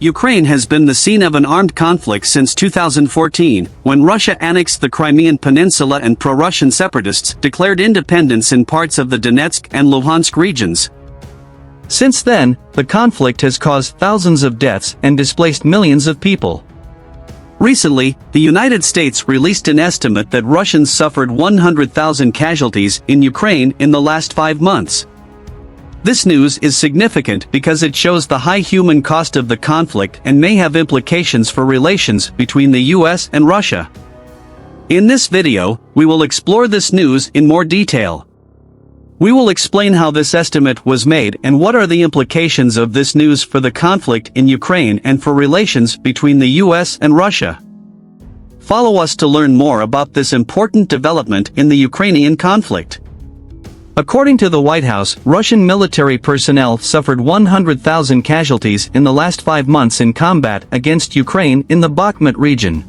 Ukraine has been the scene of an armed conflict since 2014, when Russia annexed the Crimean Peninsula and pro-Russian separatists declared independence in parts of the Donetsk and Luhansk regions. Since then, the conflict has caused thousands of deaths and displaced millions of people. Recently, the United States released an estimate that Russians suffered 100,000 casualties in Ukraine in the last 5 months. This news is significant because it shows the high human cost of the conflict and may have implications for relations between the US and Russia. In this video, we will explore this news in more detail. We will explain how this estimate was made and what are the implications of this news for the conflict in Ukraine and for relations between the US and Russia. Follow us to learn more about this important development in the Ukrainian conflict. According to the White House, Russian military personnel suffered 100,000 casualties in the last 5 months in combat against Ukraine in the Bakhmut region.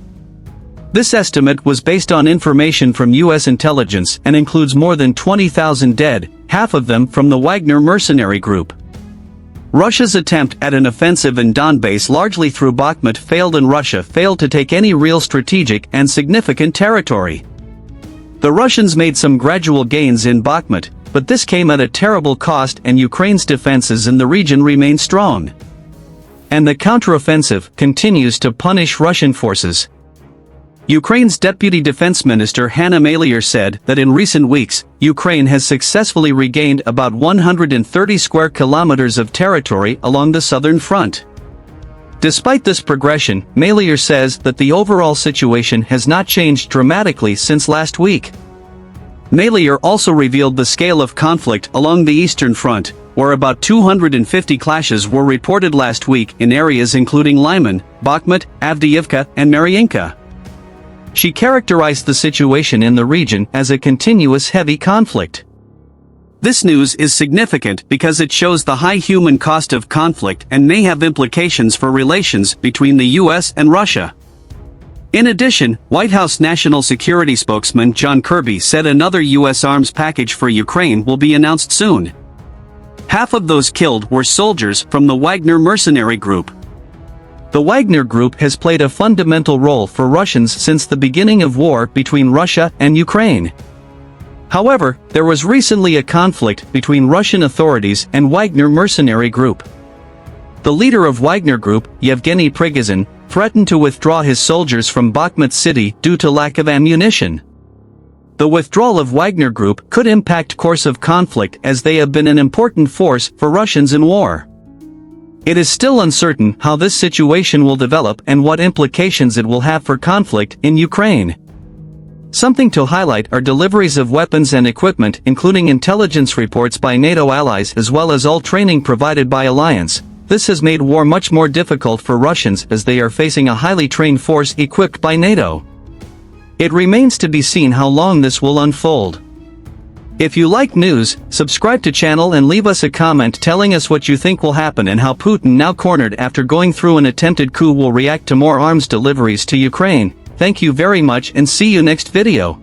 This estimate was based on information from U.S. intelligence and includes more than 20,000 dead, half of them from the Wagner mercenary group. Russia's attempt at an offensive in Donbass largely through Bakhmut failed, and Russia failed to take any real strategic and significant territory. The Russians made some gradual gains in Bakhmut, but this came at a terrible cost, and Ukraine's defenses in the region remain strong. And the counteroffensive continues to punish Russian forces. Ukraine's Deputy Defense Minister Hanna Maliar said that in recent weeks, Ukraine has successfully regained about 130 square kilometers of territory along the southern front. Despite this progression, Maliar says that the overall situation has not changed dramatically since last week. Maliar also revealed the scale of conflict along the Eastern Front, where about 250 clashes were reported last week in areas including Lyman, Bakhmut, Avdiivka, and Mariinka. She characterized the situation in the region as a continuous heavy conflict. This news is significant because it shows the high human cost of conflict and may have implications for relations between the US and Russia. In addition, White House National Security spokesman John Kirby said another US arms package for Ukraine will be announced soon. Half of those killed were soldiers from the Wagner mercenary group. The Wagner group has played a fundamental role for Russians since the beginning of war between Russia and Ukraine. However, there was recently a conflict between Russian authorities and Wagner mercenary group. The leader of Wagner group, Yevgeny Prigozhin, threatened to withdraw his soldiers from Bakhmut city due to lack of ammunition. The withdrawal of Wagner group could impact course of conflict, as they have been an important force for Russians in war. It is still uncertain how this situation will develop and what implications it will have for conflict in Ukraine. Something to highlight are deliveries of weapons and equipment, including intelligence reports by NATO allies as well as all training provided by alliance. This has made war much more difficult for Russians as they are facing a highly trained force equipped by NATO. It remains to be seen how long this will unfold. If you like news, subscribe to channel and leave us a comment telling us what you think will happen and how Putin, now cornered after going through an attempted coup, will react to more arms deliveries to Ukraine. Thank you very much and see you next video.